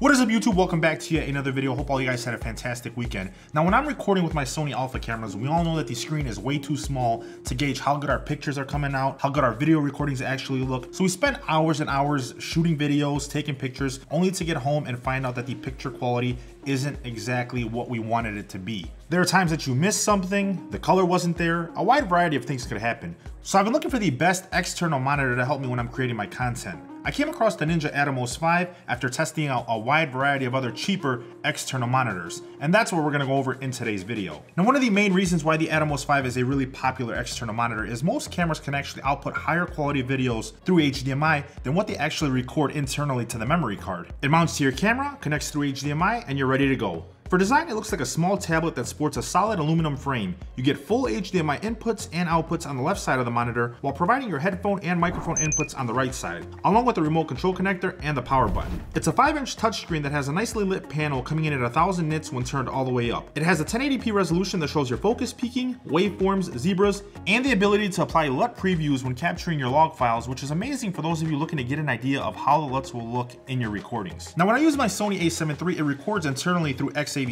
What is up, YouTube? Welcome back to yet another video. Hope all you guys had a fantastic weekend. Now, when I'm recording with my Sony Alpha cameras, we all know that the screen is way too small to gauge how good our pictures are coming out, how good our video recordings actually look. So we spent hours and hours shooting videos, taking pictures, only to get home and find out that the picture quality isn't exactly what we wanted it to be. There are times that you missed something, the color wasn't there, a wide variety of things could happen. So I've been looking for the best external monitor to help me when I'm creating my content. I came across the Ninja Atomos 5 after testing out a wide variety of other cheaper external monitors, and that's what we're gonna go over in today's video. Now, one of the main reasons why the Atomos 5 is a really popular external monitor is most cameras can actually output higher quality videos through HDMI than what they actually record internally to the memory card. It mounts to your camera, connects through HDMI, and you're ready to go. For design, it looks like a small tablet that sports a solid aluminum frame. You get full HDMI inputs and outputs on the left side of the monitor, while providing your headphone and microphone inputs on the right side, along with the remote control connector and the power button. It's a 5-inch touchscreen that has a nicely lit panel coming in at 1000 nits when turned all the way up. It has a 1080p resolution that shows your focus peaking, waveforms, zebras, and the ability to apply LUT previews when capturing your log files, which is amazing for those of you looking to get an idea of how the LUTs will look in your recordings. Now, when I use my Sony a7 III, it records internally through XAVC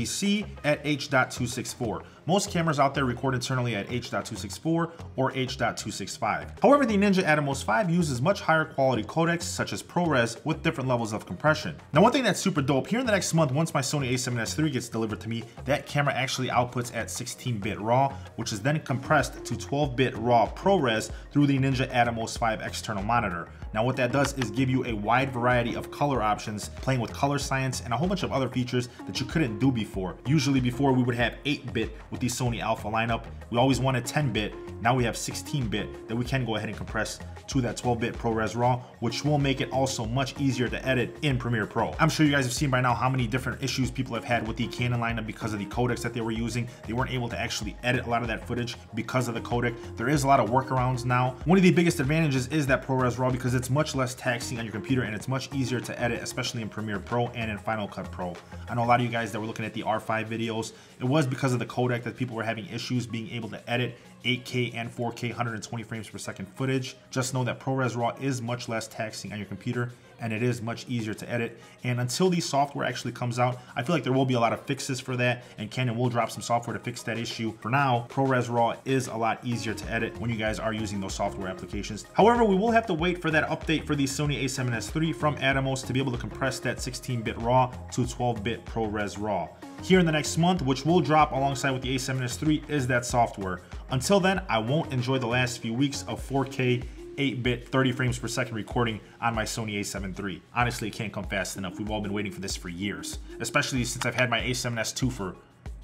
at H.264. Most cameras out there record internally at H.264 or H.265. However, the Ninja Atomos 5 uses much higher quality codecs such as ProRes with different levels of compression. Now, one thing that's super dope, here in the next month, once my Sony a7S III gets delivered to me, that camera actually outputs at 16-bit RAW, which is then compressed to 12-bit RAW ProRes through the Ninja Atomos 5 external monitor. Now, what that does is give you a wide variety of color options, playing with color science and a whole bunch of other features that you couldn't do before. Usually before, we would have 8-bit with the Sony Alpha lineup. We always wanted 10-bit. Now we have 16-bit that we can go ahead and compress to that 12-bit ProRes RAW, which will make it also much easier to edit in Premiere Pro. I'm sure you guys have seen by now how many different issues people have had with the Canon lineup because of the codecs that they were using. They weren't able to actually edit a lot of that footage because of the codec. There is a lot of workarounds now. One of the biggest advantages is that ProRes RAW because it's much less taxing on your computer and it's much easier to edit, especially in Premiere Pro and in Final Cut Pro. I know a lot of you guys that were looking at the R5 videos, it was because of the codec that people were having issues being able to edit 8K and 4K 120 frames per second footage. Just know that ProRes RAW is much less taxing on your computer and it is much easier to edit. And until the software actually comes out, I feel like there will be a lot of fixes for that, and Canon will drop some software to fix that issue. For now, ProRes RAW is a lot easier to edit when you guys are using those software applications. However, we will have to wait for that update for the Sony a7S III from Atomos to be able to compress that 16-bit RAW to 12-bit ProRes RAW. Here in the next month, which will drop alongside with the a7S III, is that software. Until then, I won't enjoy the last few weeks of 4K 8-bit 30 frames per second recording on my Sony a7 III. Honestly, it can't come fast enough. We've all been waiting for this for years, especially since I've had my a7S II for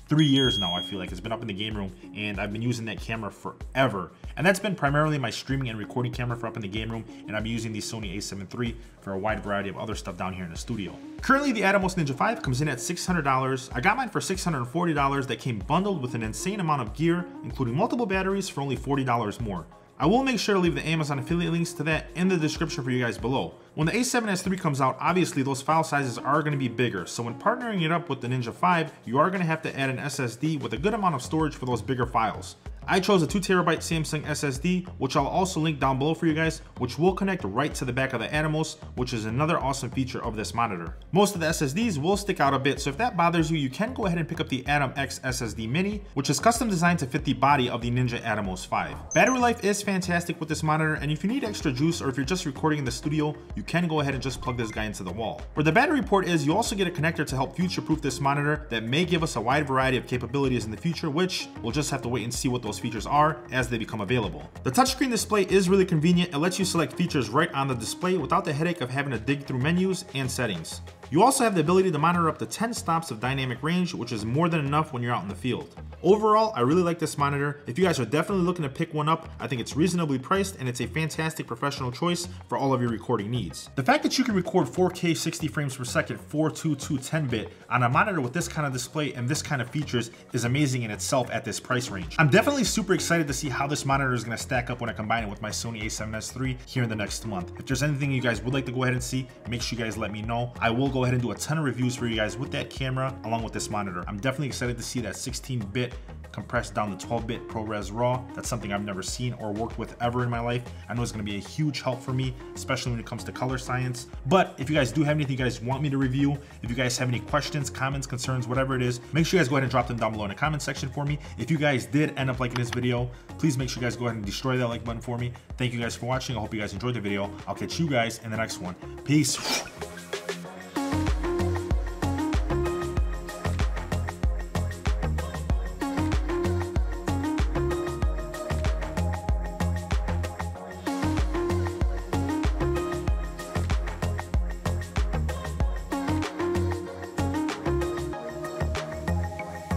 3 years now. I feel like it's been up in the game room and I've been using that camera forever. And that's been primarily my streaming and recording camera for up in the game room, and I've been using the Sony a7 III for a wide variety of other stuff down here in the studio. Currently, the Atomos Ninja 5 comes in at $600. I got mine for $640 that came bundled with an insane amount of gear, including multiple batteries for only $40 more. I will make sure to leave the Amazon affiliate links to that in the description for you guys below. When the a7S III comes out, obviously those file sizes are going to be bigger, so when partnering it up with the Ninja 5, you are going to have to add an SSD with a good amount of storage for those bigger files. I chose a 2TB Samsung SSD, which I'll also link down below for you guys, which will connect right to the back of the Atomos, which is another awesome feature of this monitor. Most of the SSDs will stick out a bit, so if that bothers you, you can go ahead and pick up the Atom X SSD Mini, which is custom designed to fit the body of the Ninja Atomos 5. Battery life is fantastic with this monitor, and if you need extra juice or if you're just recording in the studio, you can go ahead and just plug this guy into the wall. Where the battery port is, you also get a connector to help future-proof this monitor that may give us a wide variety of capabilities in the future, which we'll just have to wait and see what those features are as they become available. The touchscreen display is really convenient. It lets you select features right on the display without the headache of having to dig through menus and settings. You also have the ability to monitor up to 10 stops of dynamic range, which is more than enough when you're out in the field. Overall, I really like this monitor. If you guys are definitely looking to pick one up, I think it's reasonably priced and it's a fantastic professional choice for all of your recording needs. The fact that you can record 4K 60 frames per second 422 10-bit on a monitor with this kind of display and this kind of features is amazing in itself at this price range. I'm definitely super excited to see how this monitor is going to stack up when I combine it with my Sony a7S III here in the next month. If there's anything you guys would like to go ahead and see, make sure you guys let me know. I will go ahead and do a ton of reviews for you guys with that camera along with this monitor. I'm definitely excited to see that 16-bit compressed down to 12-bit ProRes RAW. That's something I've never seen or worked with ever in my life. I know it's gonna be a huge help for me, especially when it comes to color science. But if you guys do have anything you guys want me to review, if you guys have any questions, comments, concerns, whatever it is, make sure you guys go ahead and drop them down below in the comment section for me. If you guys did end up liking this video, please make sure you guys go ahead and destroy that like button for me. Thank you guys for watching. I hope you guys enjoyed the video. I'll catch you guys in the next one. Peace.